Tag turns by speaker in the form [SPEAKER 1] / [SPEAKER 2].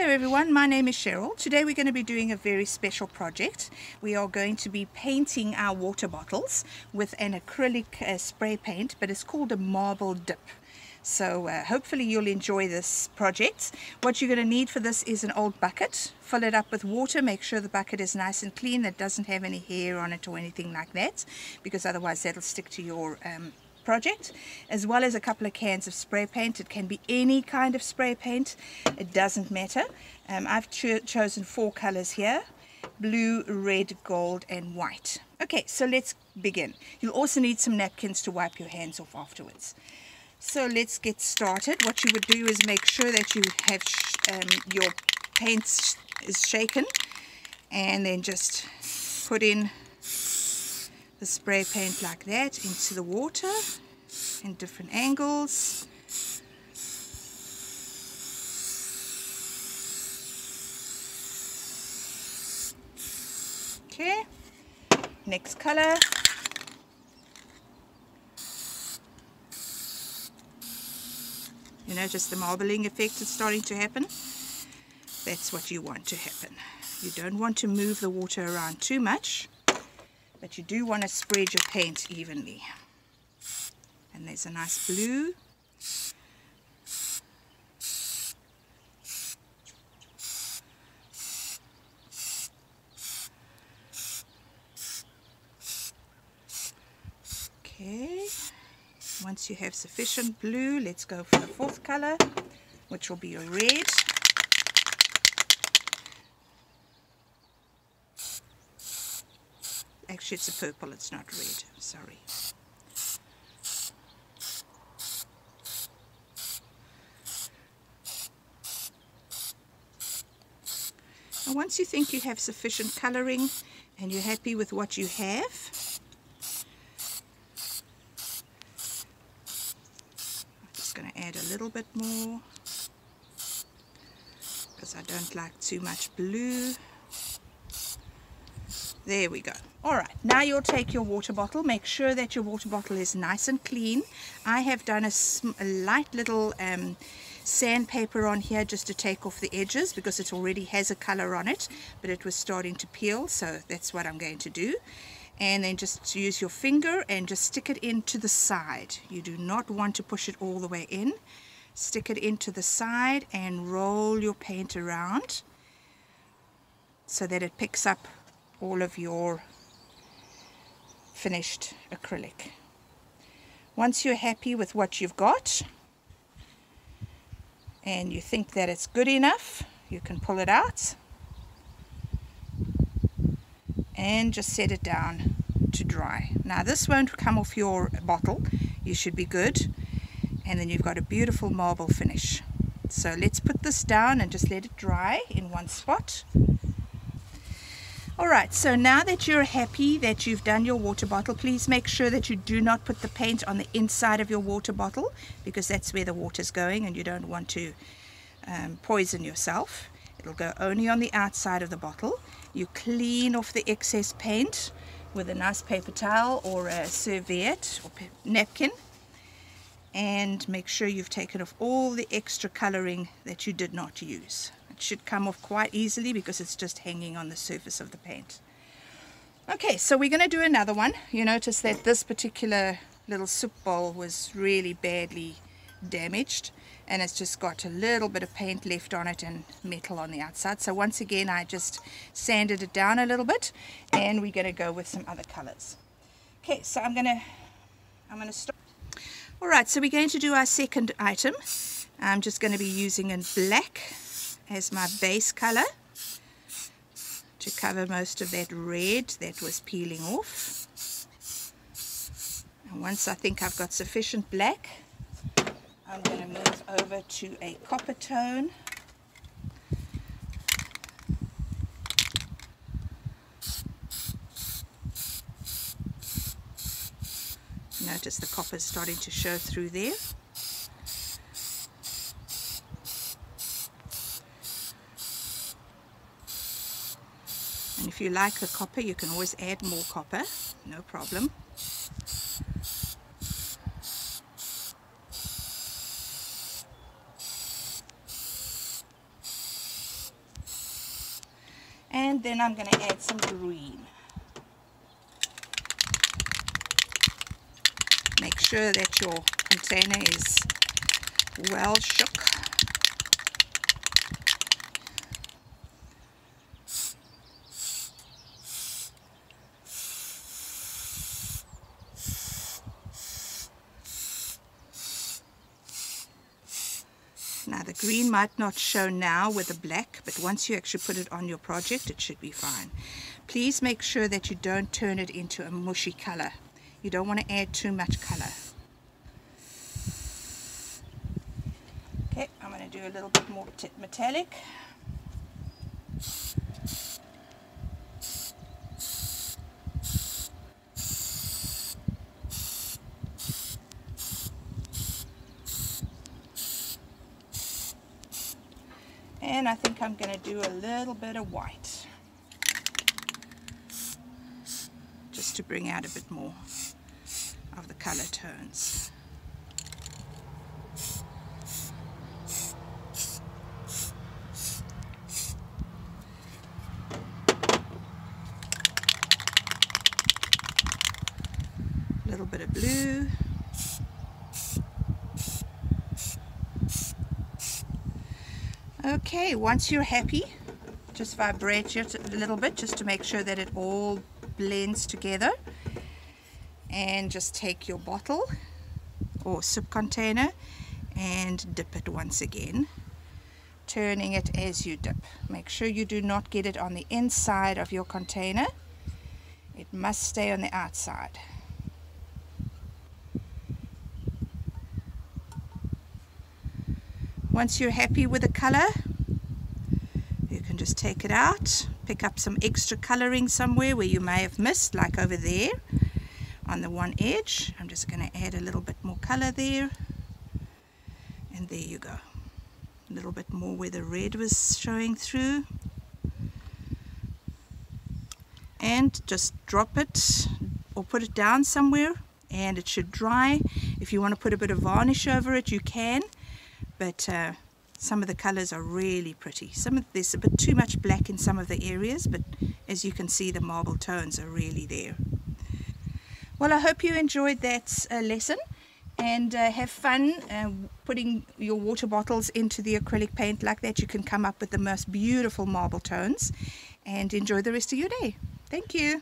[SPEAKER 1] Hello everyone, my name is Cheryl. Today we're going to be doing a very special project. We are going to be painting our water bottles with an acrylic spray paint, but it's called a marble dip. So hopefully you'll enjoy this project. What you're going to need for this is an old bucket. Fill it up with water, make sure the bucket is nice and clean, that doesn't have any hair on it or anything like that, because otherwise that'll stick to your project, as well as a couple of cans of spray paint. It can be any kind of spray paint, it doesn't matter. I've chosen 4 colors here: blue, red, gold and white. Okay, so let's begin. You'll also need some napkins to wipe your hands off afterwards. So let's get started. What you would do is make sure that you have your paint is shaken, and then just put in the spray paint like that into the water in different angles. Okay, next color. You know, just the marbling effect is starting to happen. That's what you want to happen. You don't want to move the water around too much, but you do want to spread your paint evenly. And there's a nice blue. Okay, once you have sufficient blue, let's go for the 4th color, which will be a red. Actually, it's a purple, it's not red, sorry. And once you think you have sufficient coloring and you're happy with what you have, I'm just going to add a little bit more because I don't like too much blue. There we go. Alright, now you'll take your water bottle. Make sure that your water bottle is nice and clean. I have done a light little sandpaper on here just to take off the edges because it already has a color on it, but it was starting to peel, so that's what I'm going to do. And then just use your finger and just stick it into the side. You do not want to push it all the way in. Stick it into the side and roll your paint around so that it picks up all of your finished acrylic. Once you're happy with what you've got and you think that it's good enough, you can pull it out and just set it down to dry. Now this won't come off your bottle, you should be good, and then you've got a beautiful marble finish. So let's put this down and just let it dry in one spot. Alright, so now that you're happy that you've done your water bottle, please make sure that you do not put the paint on the inside of your water bottle, because that's where the water's going and you don't want to poison yourself. It'll go only on the outside of the bottle. You clean off the excess paint with a nice paper towel or a serviette or napkin, and make sure you've taken off all the extra coloring that you did not use. It should come off quite easily because it's just hanging on the surface of the paint. Okay, so we're going to do another one. You notice that this particular little soup bowl was really badly damaged, and it's just got a little bit of paint left on it and metal on the outside. So once again, I just sanded it down a little bit, and we're going to go with some other colors. Okay, so I'm going to start. All right, so we're going to do our second item. I'm just going to be using in black as my base color to cover most of that red that was peeling off. And once I think I've got sufficient black, I'm going to move over to a copper tone. Notice the copper is starting to show through there. And if you like the copper, you can always add more copper, no problem. And then I'm going to add some green. Make sure that your container is well shook. Now the green might not show now with the black, but once you actually put it on your project, it should be fine. Please make sure that you don't turn it into a mushy color. You don't want to add too much color. Okay, I'm going to do a little bit more metallic. And I think I'm going to do a little bit of white, just to bring out a bit more of the color tones. A little bit of blue. Okay, once you're happy, just vibrate it a little bit just to make sure that it all blends together. And just take your bottle or soup container and dip it once again, turning it as you dip. Make sure you do not get it on the inside of your container. It must stay on the outside. Once you're happy with the color, you can just take it out, pick up some extra coloring somewhere where you may have missed, like over there on the one edge. I'm just going to add a little bit more color there, and there you go. A little bit more where the red was showing through, and just drop it or put it down somewhere and it should dry. If you want to put a bit of varnish over it, you can. But some of the colors are really pretty. There's a bit too much black in some of the areas, but as you can see, the marble tones are really there. Well, I hope you enjoyed that lesson, and have fun putting your water bottles into the acrylic paint. Like that, you can come up with the most beautiful marble tones, and enjoy the rest of your day. Thank you.